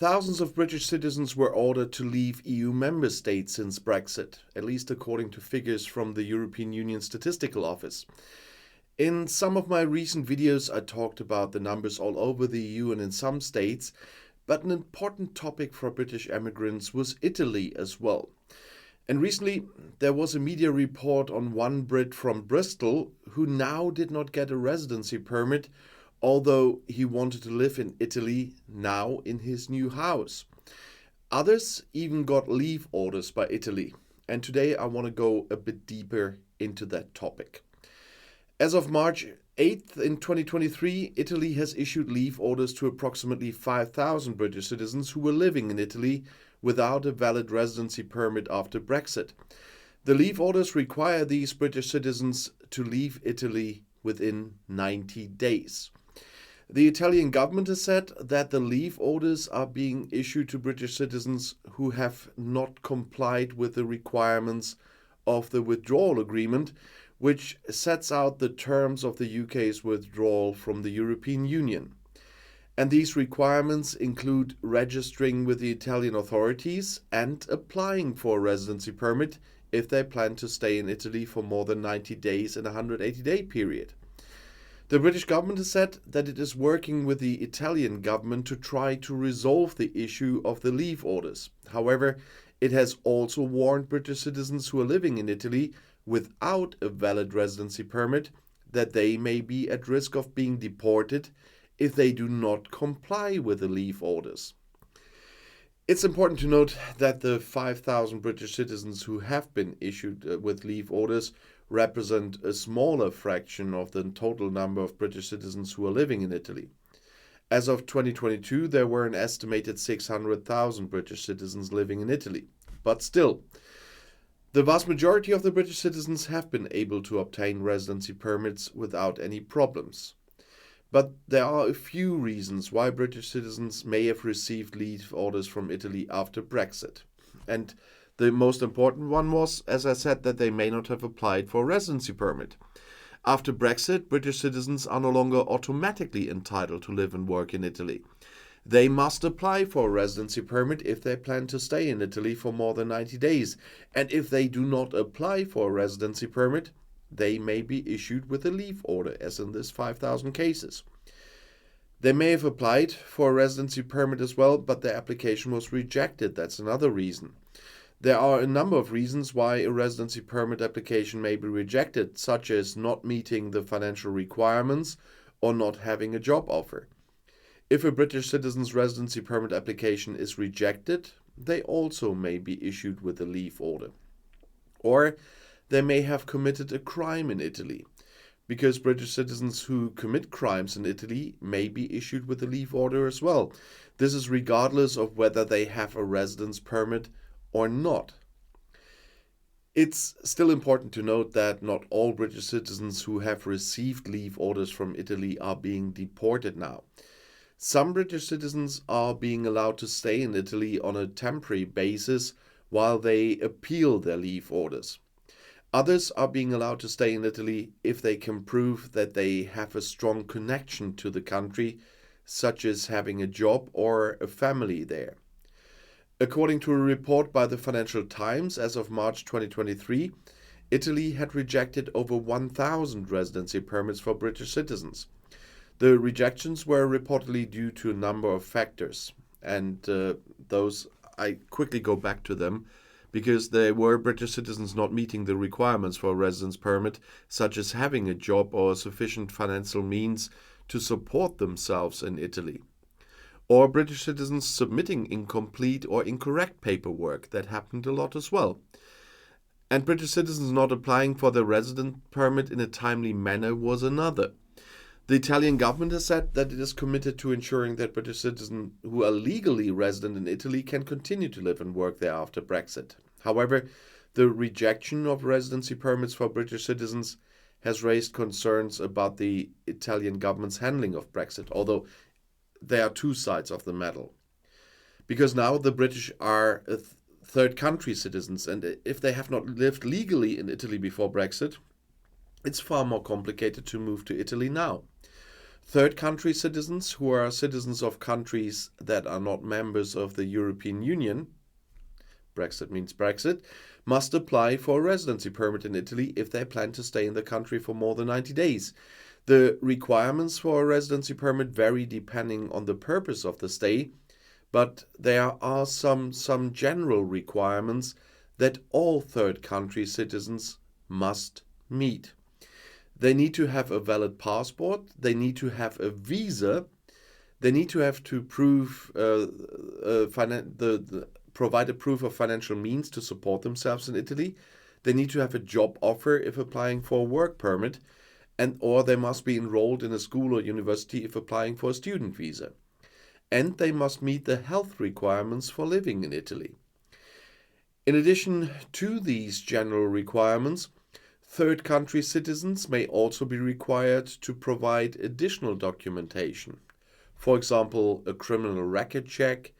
Thousands of British citizens were ordered to leave EU member states since Brexit, at least according to figures from the European Union Statistical Office. In some of my recent videos, I talked about the numbers all over the EU and in some states, but an important topic for British emigrants was Italy as well. And recently, there was a media report on one Brit from Bristol who now did not get a residency permit, although he wanted to live in Italy now in his new house. Others even got leave orders by Italy, and today I want to go a bit deeper into that topic. As of March 8th in 2023, Italy has issued leave orders to approximately 5,000 British citizens who were living in Italy without a valid residency permit after Brexit. The leave orders require these British citizens to leave Italy within 90 days. The Italian government has said that the leave orders are being issued to British citizens who have not complied with the requirements of the withdrawal agreement, which sets out the terms of the UK's withdrawal from the European Union. And these requirements include registering with the Italian authorities and applying for a residency permit if they plan to stay in Italy for more than 90 days in a 180-day period. The British government has said that it is working with the Italian government to try to resolve the issue of the leave orders. However, it has also warned British citizens who are living in Italy without a valid residency permit that they may be at risk of being deported if they do not comply with the leave orders. It's important to note that the 5,000 British citizens who have been issued with leave orders represent a smaller fraction of the total number of British citizens who are living in Italy. As of 2022, there were an estimated 600,000 British citizens living in Italy. But still, the vast majority of the British citizens have been able to obtain residency permits without any problems. But there are a few reasons why British citizens may have received leave orders from Italy after Brexit. And the most important one was, as I said, that they may not have applied for a residency permit. After Brexit, British citizens are no longer automatically entitled to live and work in Italy. They must apply for a residency permit if they plan to stay in Italy for more than 90 days. And if they do not apply for a residency permit, they may be issued with a leave order, as in this 5,000 cases. They may have applied for a residency permit as well, but their application was rejected. That's another reason. There are a number of reasons why a residency permit application may be rejected, such as not meeting the financial requirements or not having a job offer. If a British citizen's residency permit application is rejected, they also may be issued with a leave order. Or they may have committed a crime in Italy, because British citizens who commit crimes in Italy may be issued with a leave order as well. This is regardless of whether they have a residence permit or not. It's still important to note that not all British citizens who have received leave orders from Italy are being deported now. Some British citizens are being allowed to stay in Italy on a temporary basis while they appeal their leave orders. Others are being allowed to stay in Italy if they can prove that they have a strong connection to the country, such as having a job or a family there. According to a report by the Financial Times, as of March 2023, Italy had rejected over 1,000 residency permits for British citizens. The rejections were reportedly due to a number of factors, and those I quickly go back to them, because there were British citizens not meeting the requirements for a residence permit, such as having a job or sufficient financial means to support themselves in Italy. Or British citizens submitting incomplete or incorrect paperwork. That happened a lot as well. And British citizens not applying for their residence permit in a timely manner was another. The Italian government has said that it is committed to ensuring that British citizens who are legally resident in Italy can continue to live and work there after Brexit. However, the rejection of residency permits for British citizens has raised concerns about the Italian government's handling of Brexit, although there are two sides of the medal. Because now the British are third country citizens, and if they have not lived legally in Italy before Brexit, it's far more complicated to move to Italy now. Third country citizens, who are citizens of countries that are not members of the European Union, Brexit means Brexit, must apply for a residency permit in Italy if they plan to stay in the country for more than 90 days. The requirements for a residency permit vary depending on the purpose of the stay, but there are some general requirements that all third country citizens must meet. They need to have a valid passport, they need to have a visa, they need to have to prove provide a proof of financial means to support themselves in Italy. They need to have a job offer if applying for a work permit, or they must be enrolled in a school or university if applying for a student visa. And they must meet the health requirements for living in Italy. In addition to these general requirements, third country citizens may also be required to provide additional documentation. For example, a criminal record check,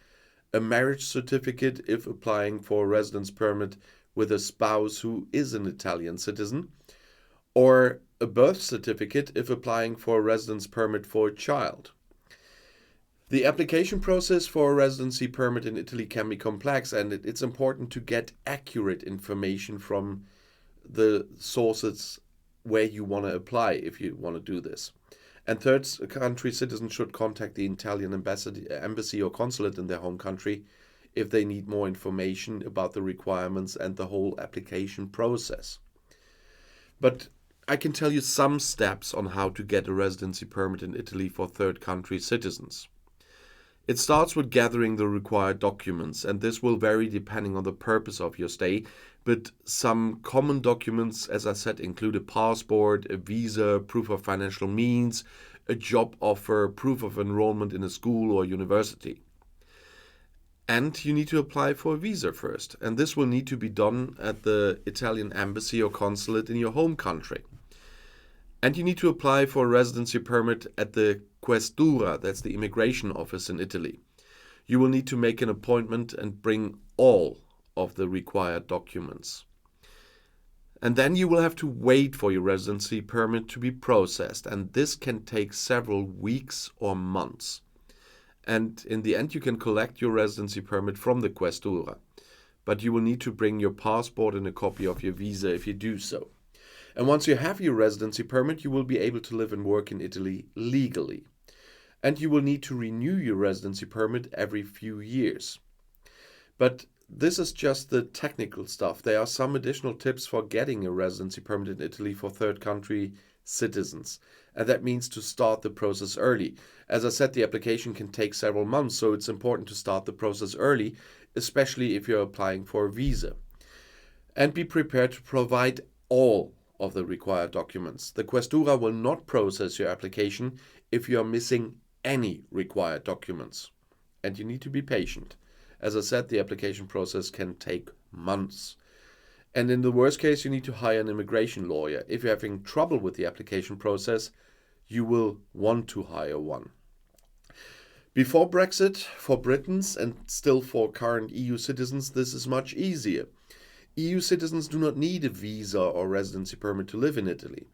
a marriage certificate if applying for a residence permit with a spouse who is an Italian citizen, or a birth certificate if applying for a residence permit for a child. The application process for a residency permit in Italy can be complex, and it's important to get accurate information from the sources where you want to apply if you want to do this. And third country citizens should contact the Italian embassy or consulate in their home country if they need more information about the requirements and the whole application process. But I can tell you some steps on how to get a residency permit in Italy for third country citizens. It starts with gathering the required documents, and this will vary depending on the purpose of your stay, but some common documents, as I said, include a passport, a visa, proof of financial means, a job offer, proof of enrollment in a school or university. And you need to apply for a visa first, and this will need to be done at the Italian embassy or consulate in your home country. And you need to apply for a residency permit at the Questura, that's the immigration office in Italy. You will need to make an appointment and bring all of the required documents. And then you will have to wait for your residency permit to be processed, and this can take several weeks or months. And in the end, you can collect your residency permit from the Questura, but you will need to bring your passport and a copy of your visa if you do so. And once you have your residency permit, you will be able to live and work in Italy legally. And you will need to renew your residency permit every few years. But this is just the technical stuff. There are some additional tips for getting a residency permit in Italy for third country citizens. And that means to start the process early. As I said, the application can take several months, so it's important to start the process early, especially if you're applying for a visa. And be prepared to provide all of the required documents. The Questura will not process your application if you are missing any required documents. And you need to be patient. As I said, the application process can take months. And in the worst case, you need to hire an immigration lawyer. If you're having trouble with the application process, you will want to hire one. Before Brexit, for Britons and still for current EU citizens, this is much easier. EU citizens do not need a visa or residency permit to live in Italy.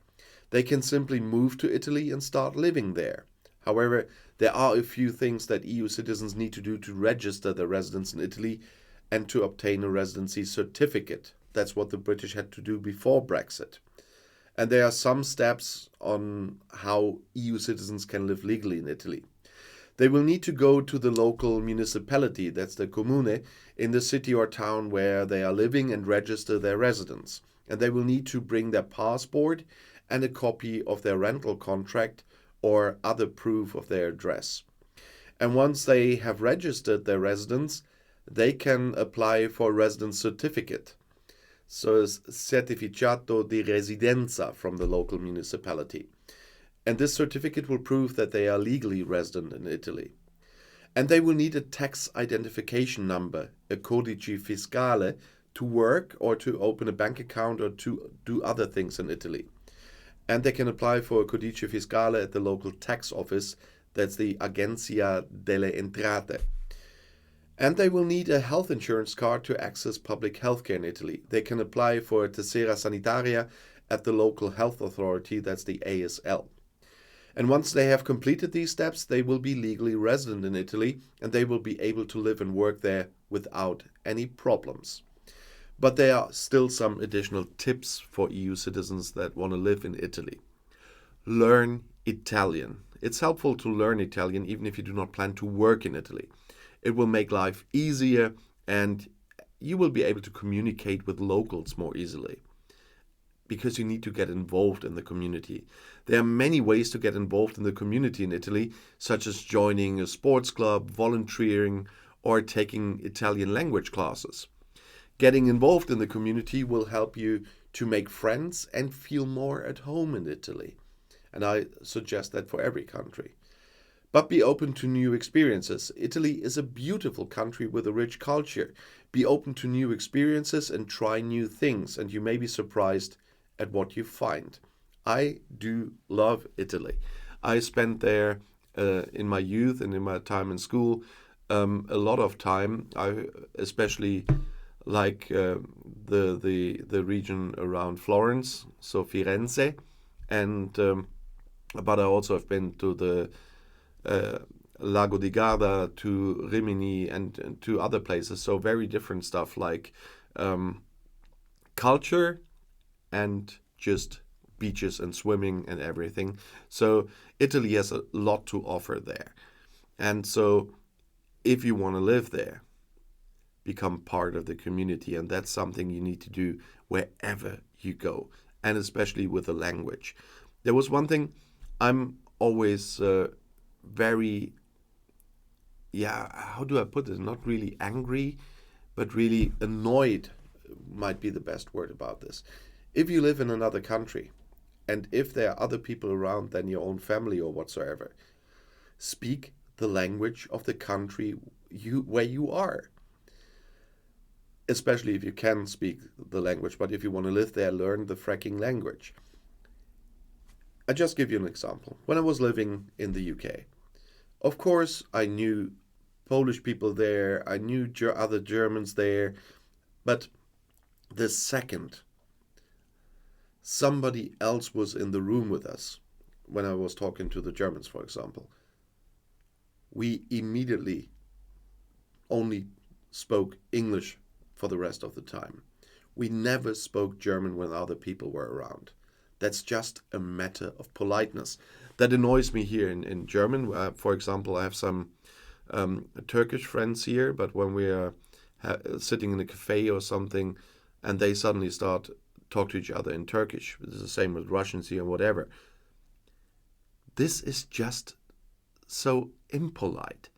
They can simply move to Italy and start living there. However, there are a few things that EU citizens need to do to register their residence in Italy and to obtain a residency certificate. That's what the British had to do before Brexit. And there are some steps on how EU citizens can live legally in Italy. They will need to go to the local municipality, that's the comune, in the city or town where they are living and register their residence. And they will need to bring their passport and a copy of their rental contract or other proof of their address. And once they have registered their residence, they can apply for a residence certificate. So it's certificato di residenza from the local municipality. And this certificate will prove that they are legally resident in Italy. And they will need a tax identification number, a codice fiscale, to work or to open a bank account or to do other things in Italy. And they can apply for a codice fiscale at the local tax office, that's the Agenzia delle Entrate. And they will need a health insurance card to access public healthcare in Italy. They can apply for a tessera sanitaria at the local health authority, that's the ASL. And once they have completed these steps, they will be legally resident in Italy and they will be able to live and work there without any problems. But there are still some additional tips for EU citizens that want to live in Italy. Learn Italian. It's helpful to learn Italian even if you do not plan to work in Italy. It will make life easier and you will be able to communicate with locals more easily because you need to get involved in the community. There are many ways to get involved in the community in Italy, such as joining a sports club, volunteering, or taking Italian language classes. Getting involved in the community will help you to make friends and feel more at home in Italy. And I suggest that for every country. But be open to new experiences. Italy is a beautiful country with a rich culture. Be open to new experiences and try new things, and you may be surprised at what you find. I do love Italy. I spent there in my youth and in my time in school a lot of time. I especially like the region around Florence, so Firenze, and but I also have been to the Lago di Garda, to Rimini, and to other places. So very different stuff like culture and just beaches and swimming and everything. So Italy has a lot to offer there. And so if you want to live there, become part of the community. And that's something you need to do wherever you go, and especially with the language. There was one thing I'm always very, how do I put it? Not really angry, but really annoyed might be the best word about this. If you live in another country, and if there are other people around than your own family or whatsoever, speak the language of the country where you are. Especially if you can speak the language, but if you want to live there, learn the fracking language. I'll just give you an example. When I was living in the UK, of course, I knew Polish people there, I knew other Germans there, but the second somebody else was in the room with us, when I was talking to the Germans, for example, we immediately only spoke English for the rest of the time. We never spoke German when other people were around. That's just a matter of politeness. That annoys me here in German. For example, I have some Turkish friends here, but when we are sitting in a cafe or something, and they suddenly start talk to each other in Turkish. It's the same with Russians here and whatever. This is just so impolite.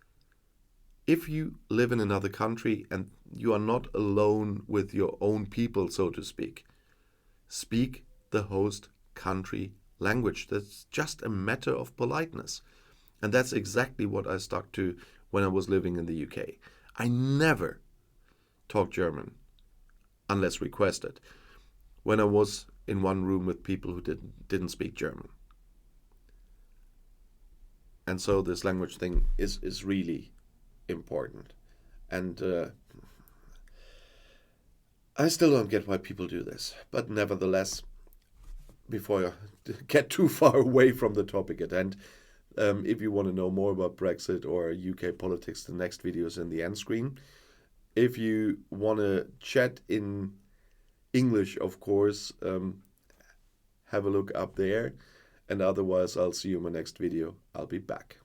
If you live in another country and you are not alone with your own people, so to speak the host country language. That's just a matter of politeness. And that's exactly what I stuck to when I was living in the UK. I never talked German unless requested when I was in one room with people who didn't speak German. And so this language thing is really important. And I still don't get why people do this. But nevertheless, before I get too far away from the topic at hand, if you want to know more about Brexit or UK politics, the next video is in the end screen. If you want to chat in English, of course, have a look up there. And otherwise, I'll see you in my next video. I'll be back.